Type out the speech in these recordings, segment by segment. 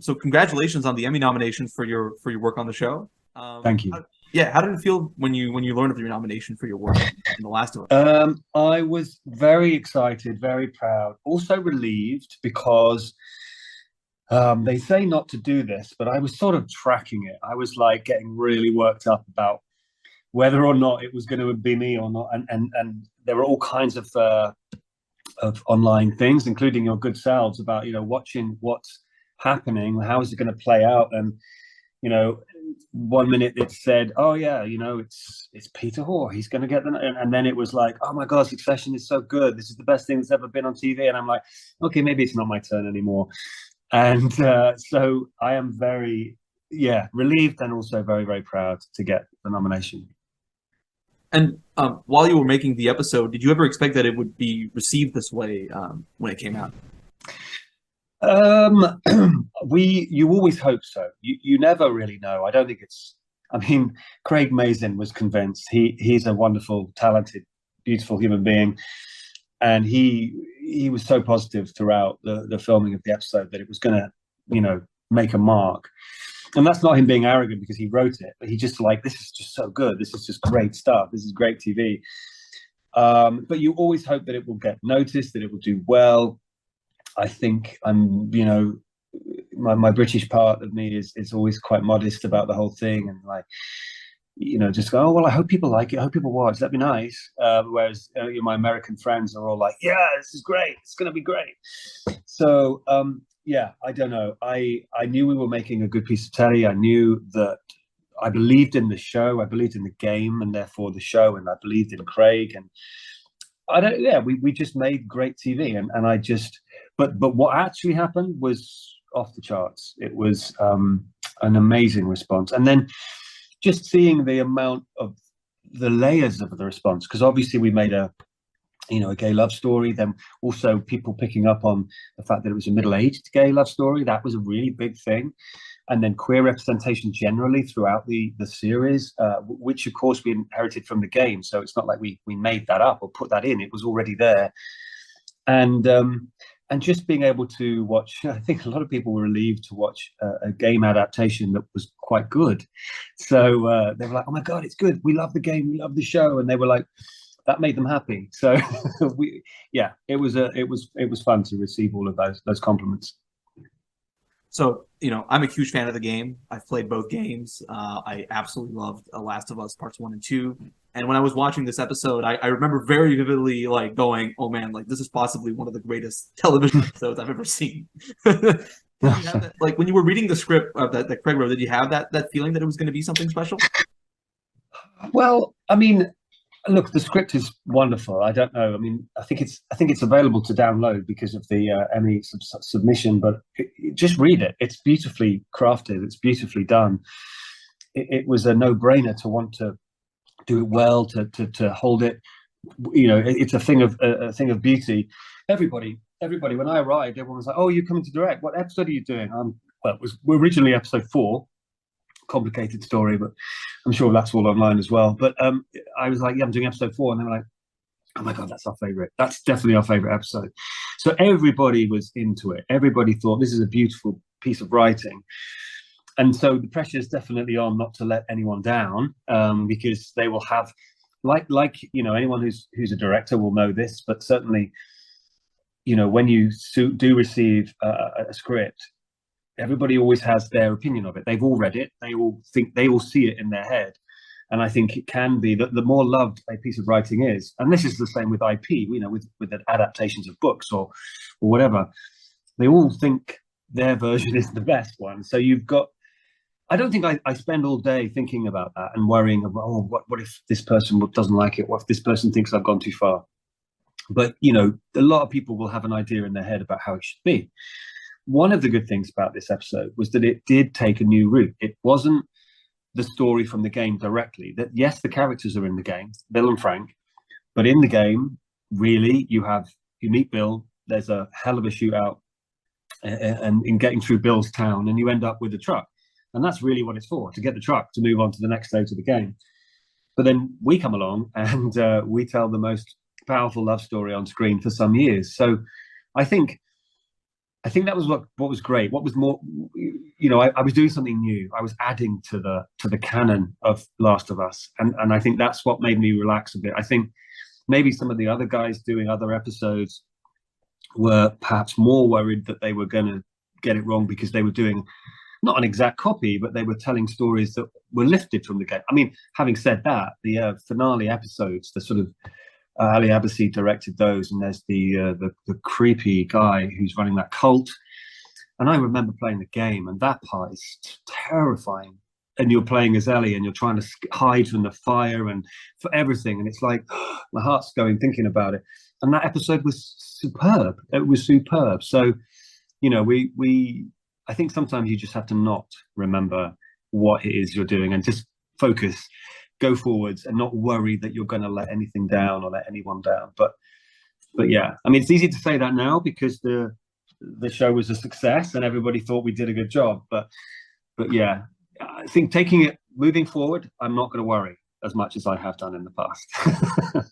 So congratulations on the Emmy nomination for your work on the show. Thank you. How did it feel when you learned of your nomination for your work in The Last of Us? I was very excited, very proud, also relieved because they say not to do this, but I was sort of tracking it. I was like getting really worked up about whether or not it was going to be me or not, and there were all kinds of online things, including your good selves, about watching what's happening, how is it going to play out, and you know, one minute it said, oh yeah, it's Peter Hoar, he's going to get the, and then it was like, oh my God, Succession is so good, this is the best thing that's ever been on TV, and I'm like, okay, maybe it's not my turn anymore, and so I am very, relieved and also very, very proud to get the nomination. And while you were making the episode, did you ever expect that it would be received this way when it came out? Um, you always hope so. You never really know. I don't think it's. I mean, Craig Mazin was convinced. He's a wonderful, talented, beautiful human being, and he was so positive throughout the filming of the episode that it was going to, make a mark. And that's not him being arrogant because he wrote it, but he just like, this is just so good. This is just great stuff. This is great TV. But you always hope that it will get noticed, that it will do well. I think my British part of me is always quite modest about the whole thing, and like, just go, oh well, I hope people like it, I hope people watch, that'd be nice. Whereas my American friends are all like, yeah, this is great, it's going to be great. So I don't know. I knew we were making a good piece of telly. I knew that I believed in the show, I believed in the game, and therefore the show, and I believed in Craig, and we just made great TV, and I just, but what actually happened was off the charts. It was an amazing response, and then just seeing the amount of the layers of the response, because obviously we made a gay love story, then also people picking up on the fact that it was a middle-aged gay love story. That was a really big thing. And then queer representation generally throughout the series, which of course we inherited from the game. So it's not like we made that up or put that in. It was already there. And just being able to watch, I think a lot of people were relieved to watch a game adaptation that was quite good. So they were like, oh my God, it's good. We love the game. We love the show. And they were like, that made them happy. So it was fun to receive all of those compliments. So, I'm a huge fan of the game. I've played both games. I absolutely loved The Last of Us Parts 1 and 2. And when I was watching this episode, I remember very vividly like going, oh man, like this is possibly one of the greatest television episodes I've ever seen. Did you have that, like when you were reading the script that Craig wrote, did you have that feeling that it was going to be something special? Well, I mean, look, the script is wonderful. I don't know. I mean, I think it's available to download because of the Emmy submission. But just read it. It's beautifully crafted. It's beautifully done. It was a no-brainer to want to do it well, to hold it. It's a thing of beauty. Everybody. When I arrived, everyone was like, "Oh, you're coming to direct. What episode are you doing?" Well, it was originally episode 4. Complicated story, but I'm sure that's all online as well. But I was like, yeah, I'm doing episode 4, and they were like, oh my God, that's our favorite. That's definitely our favorite episode. So everybody was into it. Everybody thought this is a beautiful piece of writing, and so the pressure is definitely on not to let anyone down, because they will have, like anyone who's a director will know this, but certainly when you do receive a script, everybody always has their opinion of it. They've all read it. They all see it in their head. And I think it can be that the more loved a piece of writing is, and this is the same with IP, with the adaptations of books or whatever, they all think their version is the best one. So I don't think I spend all day thinking about that and worrying about, oh, what if this person doesn't like it? What if this person thinks I've gone too far? But, a lot of people will have an idea in their head about how it should be. One of the good things about this episode was that it did take a new route. It wasn't the story from the game directly. That yes, the characters are in the game, Bill and Frank, but in the game, really, you meet Bill. There's a hell of a shootout, and in getting through Bill's town, and you end up with a truck, and that's really what it's for, to get the truck to move on to the next stage of the game. But then we come along and we tell the most powerful love story on screen for some years. So I think I think that was what was great. What was more, you know, I was doing something new. I was adding to the canon of Last of Us, and I think that's what made me relax a bit. I think maybe some of the other guys doing other episodes were perhaps more worried that they were going to get it wrong because they were doing not an exact copy, but they were telling stories that were lifted from the game. I mean, having said that, the finale episodes, the sort of Ali Abbasi directed those, and there's the creepy guy who's running that cult. And I remember playing the game, and that part is terrifying. And you're playing as Ellie, and you're trying to hide from the fire and for everything. And it's like, my heart's going thinking about it. And that episode was superb. It was superb. So, you know, I think sometimes you just have to not remember what it is you're doing and just focus, go forwards, and not worry that you're going to let anything down or let anyone down. But yeah, I mean, it's easy to say that now because the show was a success and everybody thought we did a good job. But yeah, I think moving forward, I'm not going to worry as much as I have done in the past.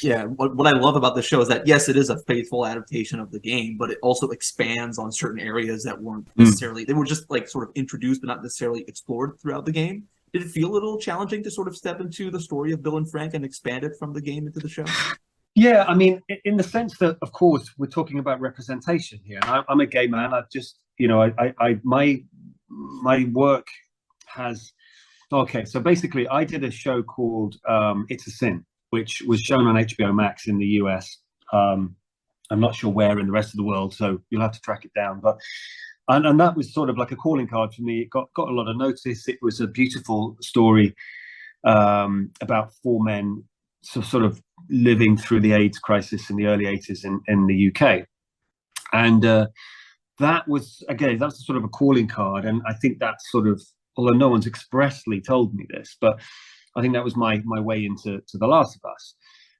Yeah, what I love about the show is that, yes, it is a faithful adaptation of the game, but it also expands on certain areas that weren't necessarily, they were just like sort of introduced, but not necessarily explored throughout the game. Did it feel a little challenging to sort of step into the story of Bill and Frank and expand it from the game into the show? Yeah, I mean, in the sense that, of course, we're talking about representation here. And I'm a gay man. I've just, you know, my work has, okay, so basically I did a show called It's a Sin, which was shown on HBO Max in the US. I'm not sure where in the rest of the world, so you'll have to track it down. But and that was sort of like a calling card for me. It got a lot of notice. It was a beautiful story about four men sort of living through the AIDS crisis in the early 80s in the UK. And that was, again, that's sort of a calling card. And I think that's sort of, although no one's expressly told me this, but I think that was my way into The Last of Us.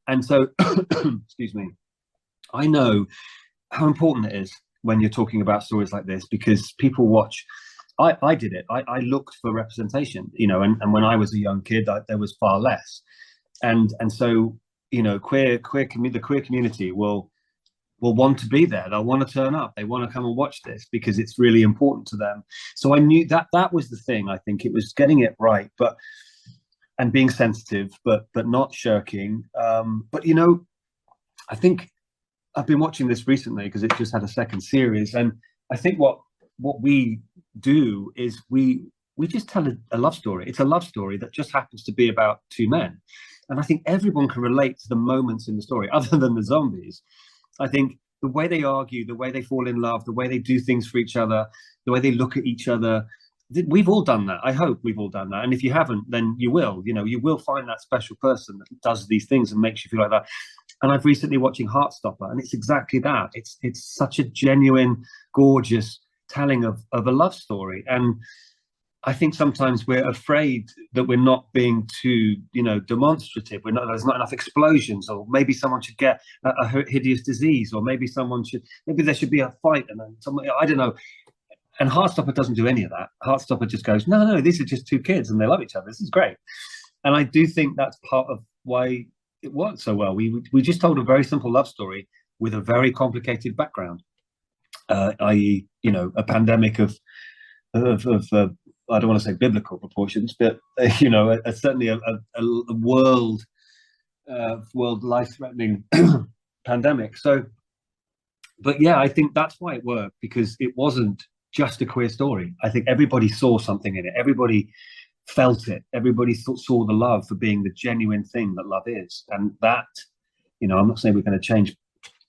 And so, excuse me, I know how important it is when you're talking about stories like this, because people watch. I did it. I looked for representation, you know, and when I was a young kid, there was far less. And so, you know, the queer community will want to be there. They'll want to turn up. They want to come and watch this because it's really important to them. So I knew that was the thing. I think it was getting it right, and being sensitive, but not shirking. But you know, I think I've been watching this recently because it just had a second series, and I think what we do is we just tell a love story. It's a love story that just happens to be about two men, and I think everyone can relate to the moments in the story, other than the zombies. I think the way they argue, the way they fall in love, the way they do things for each other, the way they look at each other. We've all done that. I hope we've all done that. And if you haven't, then you will. You know, you will find that special person that does these things and makes you feel like that. And I've recently watching Heartstopper, and it's exactly that. It's such a genuine, gorgeous telling of a love story. And I think sometimes we're afraid that we're not being too, you know, demonstrative. There's not enough explosions, or maybe someone should get a hideous disease, or maybe there should be a fight, and then someone, I don't know. And Heartstopper doesn't do any of that. Heartstopper just goes, no, these are just two kids and they love each other. This is great. And I do think that's part of why it worked so well. We just told a very simple love story with a very complicated background, i.e., you know, a pandemic of I don't want to say biblical proportions, but you know, certainly a world life-threatening pandemic. So, but yeah, I think that's why it worked, because it wasn't just a queer story. I think everybody saw something in it. Everybody felt it. Everybody saw the love for being the genuine thing that love is. And that, you know, I'm not saying we're going to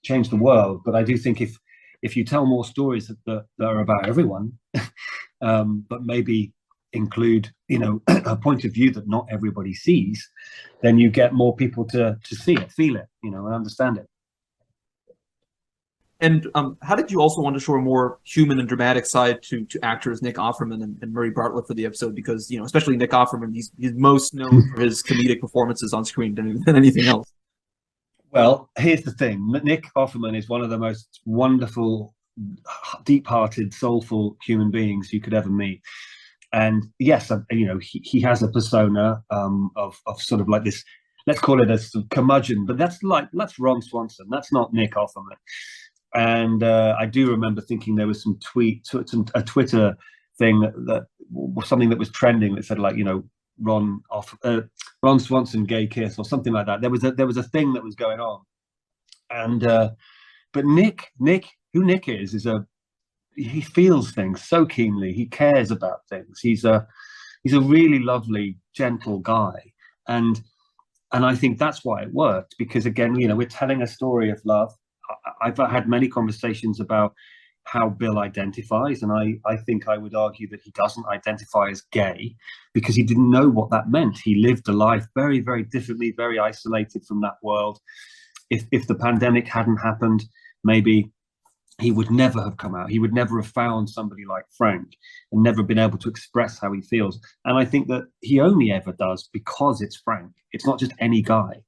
change the world, but I do think if you tell more stories that are about everyone, but maybe include, you know, a point of view that not everybody sees, then you get more people to see it, feel it, you know, and understand it. And how did you also want to show a more human and dramatic side to actors Nick Offerman and Murray Bartlett for the episode? Because, you know, especially Nick Offerman, he's most known for his comedic performances on screen than anything else. Well, here's the thing. Nick Offerman is one of the most wonderful, deep-hearted, soulful human beings you could ever meet. And yes, you know, he has a persona of sort of like this, let's call it a sort of curmudgeon, but that's Ron Swanson. That's not Nick Offerman. And I do remember thinking there was a Twitter thing that was something that was trending that said, like, you know, Ron Swanson gay kiss or something like that. There was a thing that was going on, and but who Nick is he feels things so keenly. He cares about things. He's a really lovely, gentle guy, and I think that's why it worked, because again, you know, we're telling a story of love. I've had many conversations about how Bill identifies, and I think I would argue that he doesn't identify as gay because he didn't know what that meant. He lived a life very, very differently, very isolated from that world. If the pandemic hadn't happened, maybe he would never have come out. He would never have found somebody like Frank and never been able to express how he feels. And I think that he only ever does because it's Frank. It's not just any guy.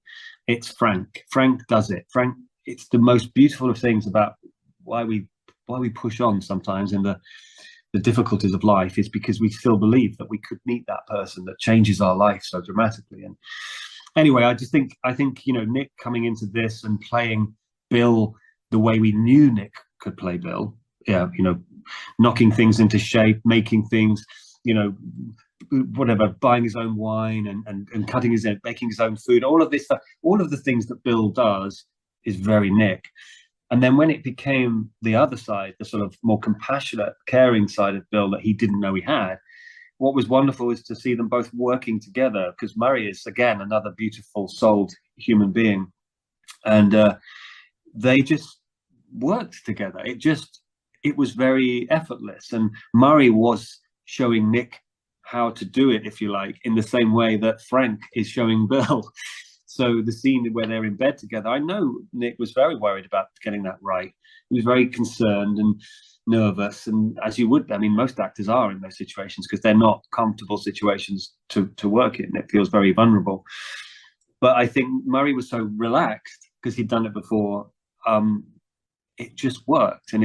It's Frank. Frank does it. Frank, it's the most beautiful of things about why we push on sometimes in the difficulties of life, is because we still believe that we could meet that person that changes our life so dramatically. And anyway, I think, you know, Nick coming into this and playing Bill the way we knew Nick could play Bill, yeah, you know, knocking things into shape, making things, you know, whatever, buying his own wine and cutting his own, making his own food, all of this stuff, all of the things that Bill does is very Nick. And then when it became the other side, the sort of more compassionate, caring side of Bill that he didn't know he had, what was wonderful is to see them both working together, because Murray is, again, another beautiful souled human being. And they just worked together. It was very effortless. And Murray was showing Nick how to do it, if you like, in the same way that Frank is showing Bill. So the scene where they're in bed together, I know Nick was very worried about getting that right. He was very concerned and nervous, and as you would, I mean, most actors are in those situations because they're not comfortable situations to work in. Nick feels very vulnerable. But I think Murray was so relaxed because he'd done it before. It just worked, and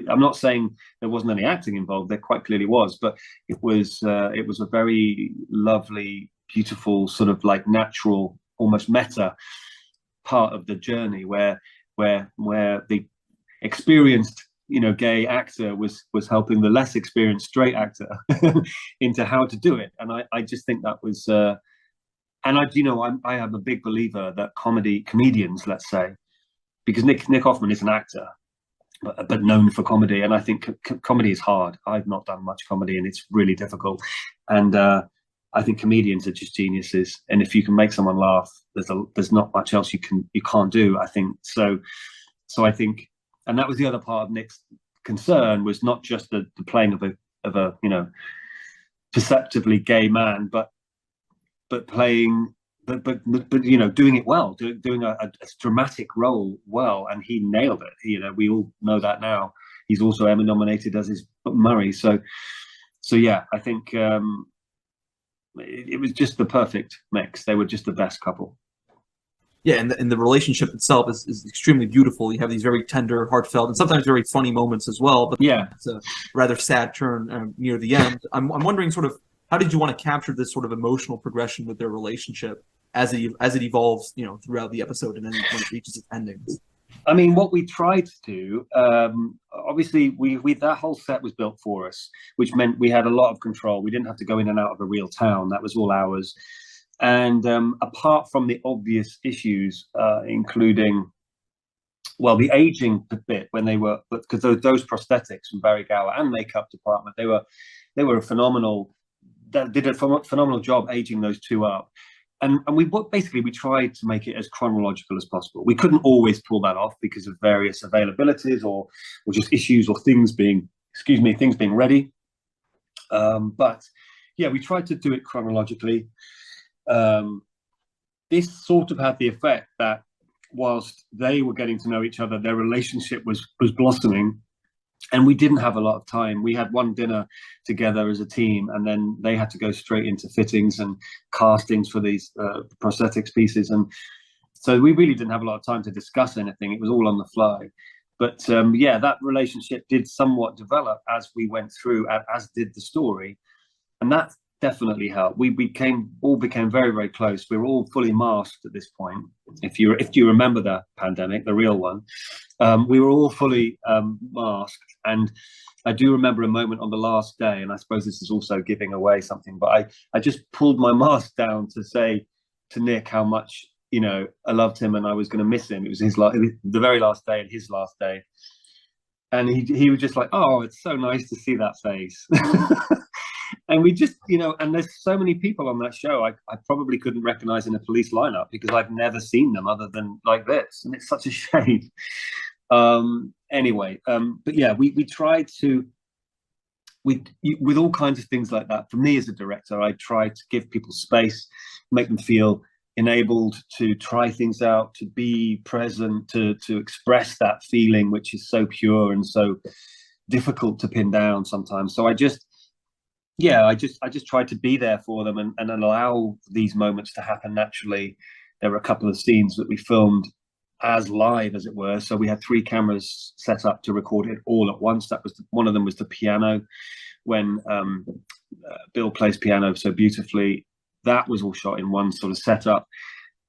I'm not saying there wasn't any acting involved. There quite clearly was, but it was a very lovely, beautiful, sort of like natural, almost meta part of the journey where the experienced, you know, gay actor was helping the less experienced straight actor into how to do it. And I just think that was and I am a big believer that comedians, let's say, because Nick Offerman is an actor but known for comedy, and I think comedy is hard. I've not done much comedy and it's really difficult, and I think comedians are just geniuses, and if you can make someone laugh, there's not much else you can't do, I think. So I think, and that was the other part of Nick's concern, was not just the playing of a you know, perceptively gay man, but playing, but you know, doing it well, doing a dramatic role well, and he nailed it. You know, we all know that now. He's also Emmy nominated, as is Murray. So yeah, I think it was just the perfect mix. They were just the best couple. Yeah, and the relationship itself is extremely beautiful. You have these very tender, heartfelt, and sometimes very funny moments as well. But yeah, it's a rather sad turn near the end. I'm wondering, sort of, how did you want to capture this sort of emotional progression with their relationship as it evolves, you know, throughout the episode, and then when it reaches its ending? I mean, what we tried to do, obviously, we that whole set was built for us, which meant we had a lot of control. We didn't have to go in and out of a real town. That was all ours. And apart from the obvious issues, including, well, the aging bit, when they were, because those prosthetics from Barry Gower and makeup department, they were a phenomenal, did a phenomenal job aging those two up. And we tried to make it as chronological as possible. We couldn't always pull that off because of various availabilities or just issues or things being ready. But yeah, we tried to do it chronologically. This sort of had the effect that whilst they were getting to know each other, their relationship was blossoming, and we didn't have a lot of time. We had one dinner together as a team, and then they had to go straight into fittings and castings for these prosthetics pieces, and so we really didn't have a lot of time to discuss anything. It was all on the fly. But yeah, that relationship did somewhat develop as we went through, as did the story, and definitely helped. We all became very, very close. We were all fully masked at this point. If you remember the pandemic, the real one, we were all fully masked. And I do remember a moment on the last day, and I suppose this is also giving away something, but I just pulled my mask down to say to Nick how much, you know, I loved him and I was going to miss him. It was the very last day and his last day. And he was just like, oh, it's so nice to see that face. And we just, you know, and there's so many people on that show I probably couldn't recognize in a police lineup because I've never seen them other than like this. And it's such a shame. Anyway, but yeah, we tried to, with all kinds of things like that. For me as a director, I try to give people space, make them feel enabled to try things out, to be present, to express that feeling, which is so pure and so difficult to pin down sometimes. So I just tried to be there for them and allow these moments to happen naturally. There were a couple of scenes that we filmed as live, as it were. So we had 3 cameras set up to record it all at once. That was one of them was the piano, when Bill plays piano so beautifully. That was all shot in one sort of setup,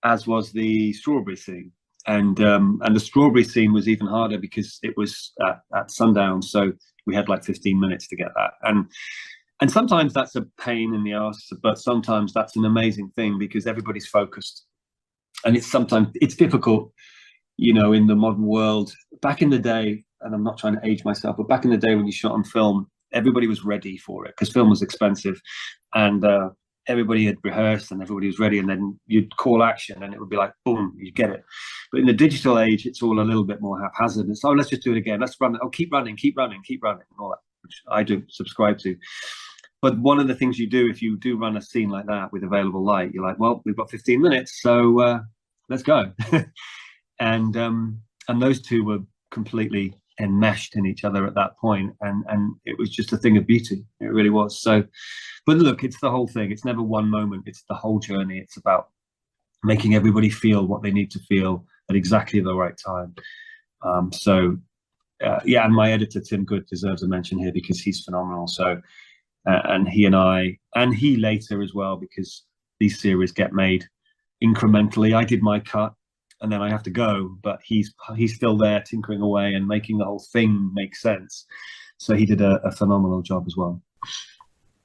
as was the strawberry scene. And the strawberry scene was even harder because it was at sundown. So we had like 15 minutes to get that. And sometimes that's a pain in the ass, but sometimes that's an amazing thing because everybody's focused. And it's difficult, you know, in the modern world. Back in the day, and I'm not trying to age myself, but back in the day when you shot on film, everybody was ready for it because film was expensive. And everybody had rehearsed and everybody was ready, and then you'd call action and it would be like, boom, you get it. But in the digital age, it's all a little bit more haphazard. It's, oh, let's just do it again. Let's run it. Oh, keep running, and all that, which I do subscribe to. But one of the things you do if you do run a scene like that with available light, you're like, well, we've got 15 minutes, so let's go. And those two were completely enmeshed in each other at that point, and it was just a thing of beauty. It really was. So, but look, it's the whole thing. It's never one moment. It's the whole journey. It's about making everybody feel what they need to feel at exactly the right time. Yeah, and my editor Tim Good deserves a mention here because he's phenomenal. So. And he later as well, because these series get made incrementally. I did my cut and then I have to go, but he's still there tinkering away and making the whole thing make sense. So he did a phenomenal job as well.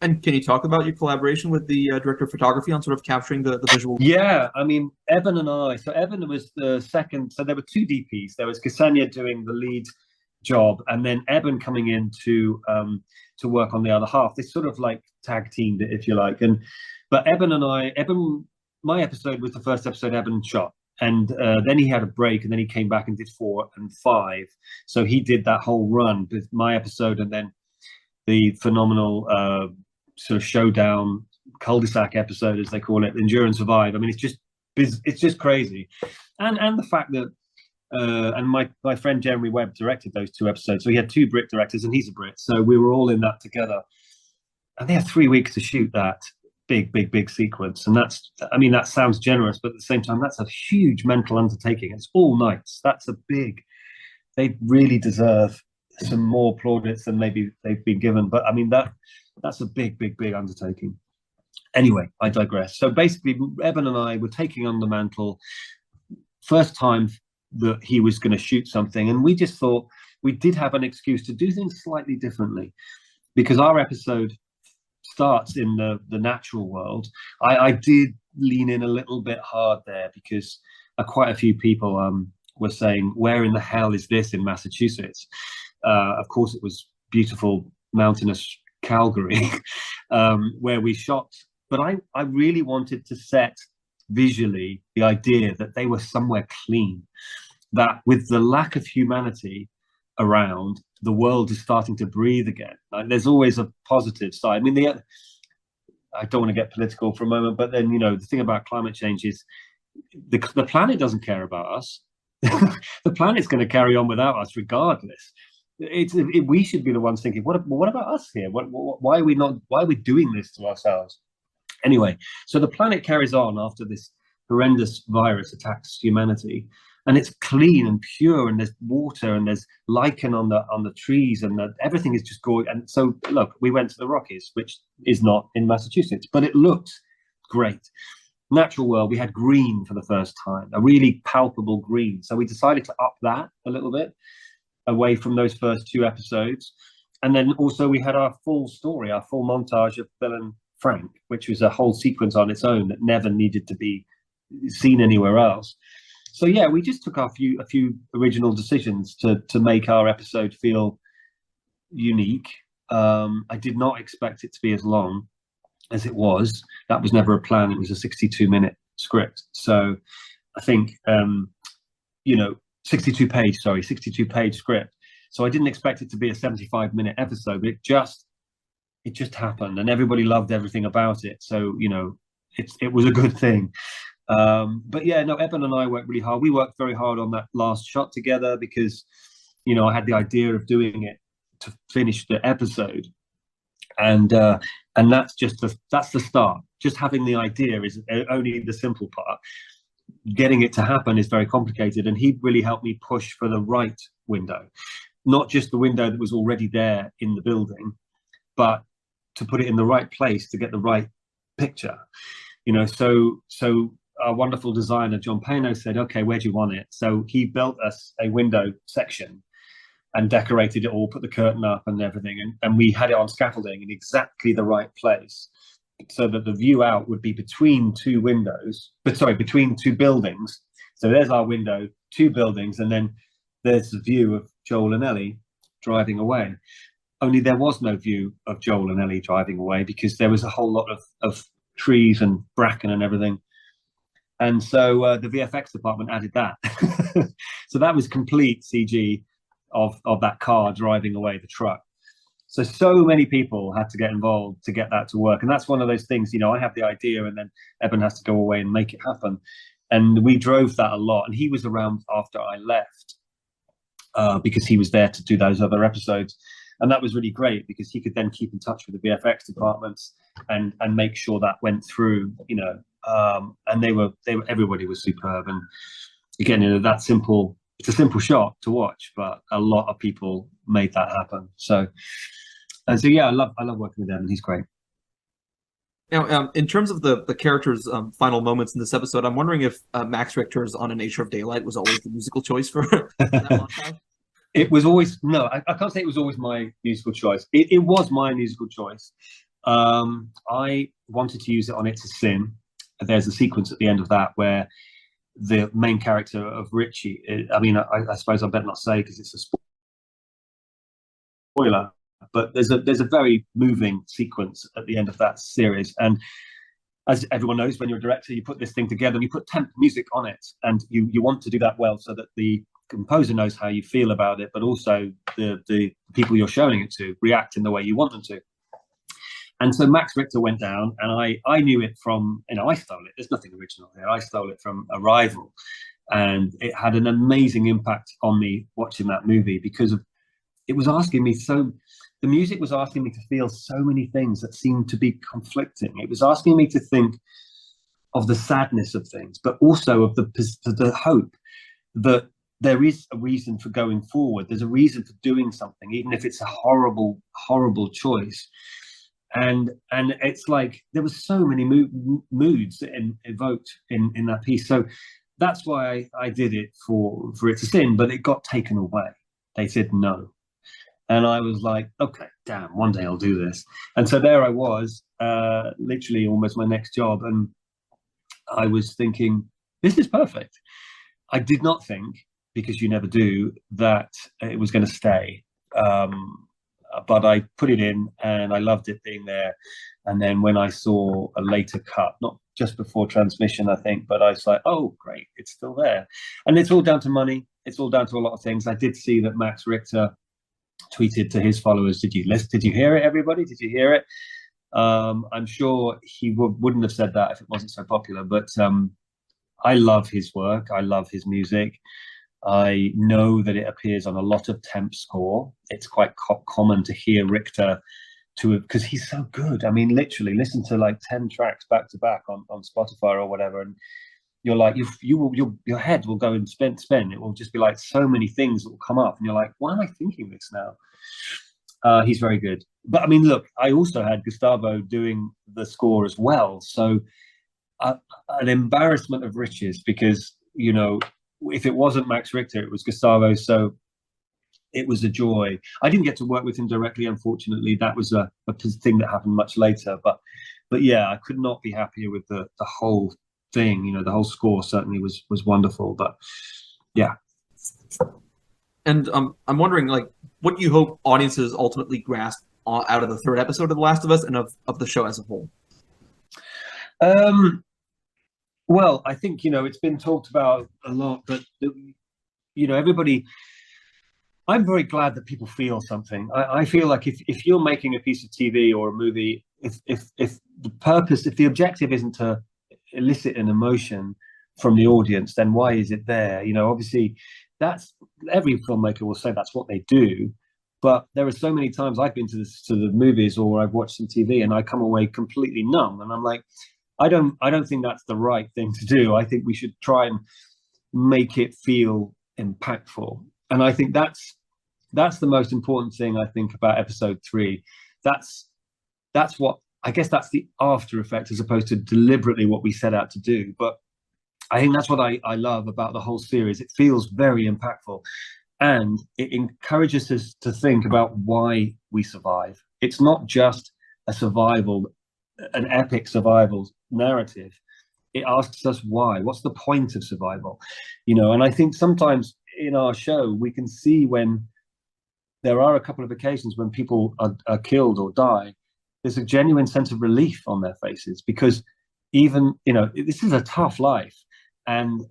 And can you talk about your collaboration with the director of photography on sort of capturing the visual? Yeah, I mean, Evan and I, so Evan was the second, so there were 2 DPs. There was Ksenia doing the lead job and then Eben coming in to work on the other half. They sort of like tag teamed it, if you like. But my episode was the first episode Eben shot, and then he had a break and then he came back and did 4 and 5. So he did that whole run with my episode and then the phenomenal sort of showdown cul-de-sac episode, as they call it, Endure and Survive. I mean, it's just crazy. And the fact that and my friend Jeremy Webb directed those 2 episodes. So he had 2 Brit directors, and he's a Brit. So we were all in that together. And they had 3 weeks to shoot that big sequence. And that sounds generous, but at the same time, that's a huge mental undertaking. It's all nights. They really deserve some more plaudits than maybe they've been given. But I mean, that's a big undertaking. Anyway, I digress. So basically, Eben and I were taking on the mantle. First time that he was going to shoot something, and we just thought we did have an excuse to do things slightly differently because our episode starts in the natural world. I did lean in a little bit hard there because quite a few people were saying, where in the hell is this in Massachusetts? Of course it was beautiful mountainous Calgary where we shot, but I really wanted to set visually the idea that they were somewhere clean, that with the lack of humanity around, the world is starting to breathe again. Like, there's always a positive side. I mean, I don't want to get political for a moment, but then, you know, the thing about climate change is the planet doesn't care about us. The planet's going to carry on without us regardless. We should be the ones thinking, what about us here? Why are we doing this to ourselves? Anyway, so the planet carries on after this horrendous virus attacks humanity. and it's clean and pure, and there's water and there's lichen on the trees, and everything is just gorgeous. And so look, we went to the Rockies, which is not in Massachusetts, but it looked great. Natural world, we had green for the first time, a really palpable green. So we decided to up that a little bit away from those first 2 episodes. And then also we had our full story, our full montage of Bill and Frank, which was a whole sequence on its own that never needed to be seen anywhere else. So yeah, we just took a few original decisions to make our episode feel unique. I did not expect it to be as long as it was. That was never a plan. It was a 62-minute script. So I think 62-page script. So I didn't expect it to be a 75-minute episode, but it just happened, and everybody loved everything about it. So it was a good thing. But yeah, no, Eben and I worked really hard. We worked very hard on that last shot together because I had the idea of doing it to finish the episode, and that's the start. Just having the idea is only the simple part. Getting it to happen is very complicated, and he really helped me push for the right window, not just the window that was already there in the building, but to put it in the right place to get the right picture. So our wonderful designer John Pano said, okay, where do you want it? So he built us a window section and decorated it all, put the curtain up and everything, and we had it on scaffolding in exactly the right place, so that the view out would be between two buildings. So there's our window, 2 buildings, and then there's the view of Joel and Ellie driving away. Only there was no view of Joel and Ellie driving away because there was a whole lot of trees and bracken and everything. And so the VFX department added that. So that was complete CG of that car driving away, the truck. So many people had to get involved to get that to work. And that's one of those things, I have the idea and then Eben has to go away and make it happen. And we drove that a lot. And he was around after I left because he was there to do those other episodes. And that was really great because he could then keep in touch with the VFX departments and make sure that went through, and everybody was superb. And again, it's a simple shot to watch, but a lot of people made that happen. So yeah, I love working with him, and he's great. Now, in terms of the characters' final moments in this episode, I'm wondering if Max Richter's "On a Nature of Daylight" was always the musical choice for that montage? It was always I can't say it was always my musical choice. It was my musical choice. I wanted to use it on It's a Sin. There's a sequence at the end of that where the main character of Richie, I suppose I better not say because it's a spoiler, but there's a very moving sequence at the end of that series. And as everyone knows, when you're a director, you put this thing together and you put temp music on it, and you want to do that well so that the composer knows how you feel about it, but also the people you're showing it to react in the way you want them to. And so Max Richter went down, and I knew it from, I stole it. There's nothing original here. I stole it from Arrival, and it had an amazing impact on me watching that movie because it was asking me the music was asking me to feel so many things that seemed to be conflicting. It was asking me to think of the sadness of things, but also of the hope that there is a reason for going forward. There's a reason for doing something, even if it's a horrible, horrible choice. And it's like there was so many moods evoked in that piece. So that's why I did it for It's a Sin, but it got taken away. They said no. And I was like, okay, damn, one day I'll do this. And so there I was, literally almost my next job. And I was thinking, this is perfect. I did not think, because you never do, that it was going to stay. But I put it in and I loved it being there. And then when I saw a later cut, not just before transmission, I think, but I was like, oh, great, it's still there. And it's all down to money. It's all down to a lot of things. I did see that Max Richter tweeted to his followers, did you listen? Did you hear it, everybody? Did you hear it? I'm sure he wouldn't have said that if it wasn't so popular, but I love his work. I love his music. I know that it appears on a lot of temp score. It's quite common to hear Richter because he's so good. I mean, literally listen to like 10 tracks back to back on Spotify or whatever. And you're like your head will go and spin. It will just be like so many things that will come up, and you're like, why am I thinking this now? He's very good. But I mean, look, I also had Gustavo doing the score as well, so an embarrassment of riches, because if it wasn't Max Richter, it was Gustavo. So it was a joy. I didn't get to work with him directly, unfortunately. That was a thing that happened much later. But yeah, I could not be happier with the whole thing. The whole score certainly was wonderful. But yeah. And I'm wondering, like, what do you hope audiences ultimately grasp out of the third episode of The Last of Us and of the show as a whole? Well, I think it's been talked about a lot, but everybody. I'm very glad that people feel something. I feel like if you're making a piece of TV or a movie, if the objective isn't to elicit an emotion from the audience, then why is it there? Obviously, that's every filmmaker will say that's what they do. But there are so many times I've been to the movies or I've watched some TV and I come away completely numb, and I'm like, I don't think that's the right thing to do. I think we should try and make it feel impactful. And I think that's the most important thing, I think, about episode 3. That's what, I guess that's the after effect as opposed to deliberately what we set out to do. But I think that's what I love about the whole series. It feels very impactful, and it encourages us to think about why we survive. It's not just an epic survival narrative. It asks us why. What's the point of survival? And I think sometimes in our show we can see when there are a couple of occasions when people are killed or die, there's a genuine sense of relief on their faces, because even this is a tough life, and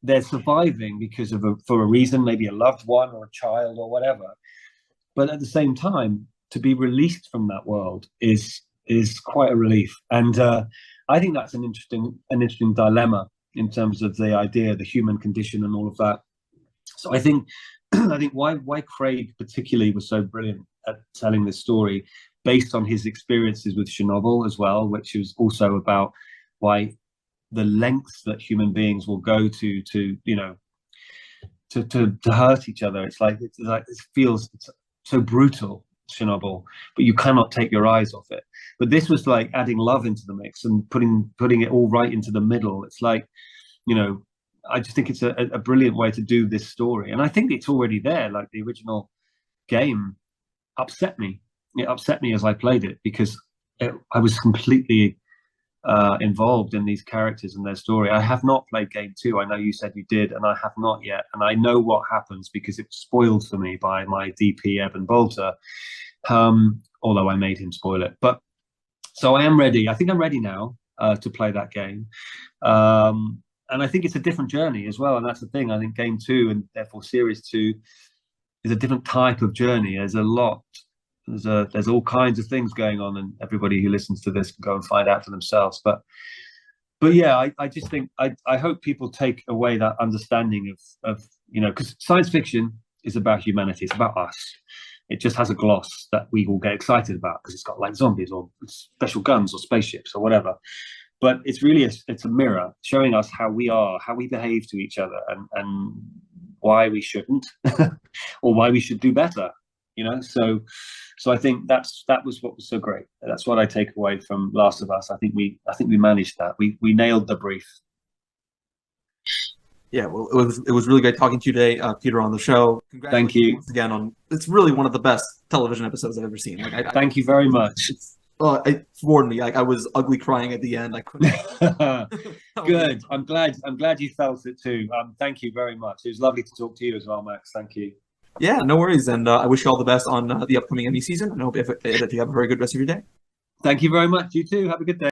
they're surviving because for a reason, maybe a loved one or a child or whatever. But at the same time, to be released from that world is quite a relief, and I think that's an interesting dilemma in terms of the idea, the human condition, and all of that. So I think why Craig particularly was so brilliant at telling this story, based on his experiences with Chernobyl as well, which is also about why the lengths that human beings will go to hurt each other. It's like it feels so brutal, Chernobyl, but you cannot take your eyes off it. But this was like adding love into the mix and putting it all right into the middle. It's like, I just think it's a brilliant way to do this story. And I think it's already there. Like, the original game upset me. It upset me as I played it, because I was completely involved in these characters and their story. I have not played game 2. I know you said you did, and I have not yet. And I know what happens because it was spoiled for me by my DP, Evan Bolter, although I made him spoil it. But so I am ready. I think I'm ready now to play that game. And I think it's a different journey as well. And that's the thing. I think game 2, and therefore series 2, is a different type of journey. There's a lot. There's all kinds of things going on, and everybody who listens to this can go and find out for themselves. But yeah, I just think I hope people take away that understanding of because science fiction is about humanity. It's about us. It just has a gloss that we all get excited about because it's got like zombies or special guns or spaceships or whatever. But it's really it's a mirror showing us how we are, how we behave to each other, and why we shouldn't, or why we should do better. So I think that was what was so great. That's what I take away from Last of Us. I think we managed that. We nailed the brief. Yeah, well, it was really great talking to you today, Peter, on the show. Thank you once again it's really one of the best television episodes I've ever seen. Thank you very much. Forward me. I was ugly crying at the end. I couldn't. Good. I'm glad you felt it too. Thank you very much. It was lovely to talk to you as well, Max. Thank you. Yeah, no worries. And I wish you all the best on the upcoming Emmy season. And I hope that you have a very good rest of your day. Thank you very much. You too. Have a good day.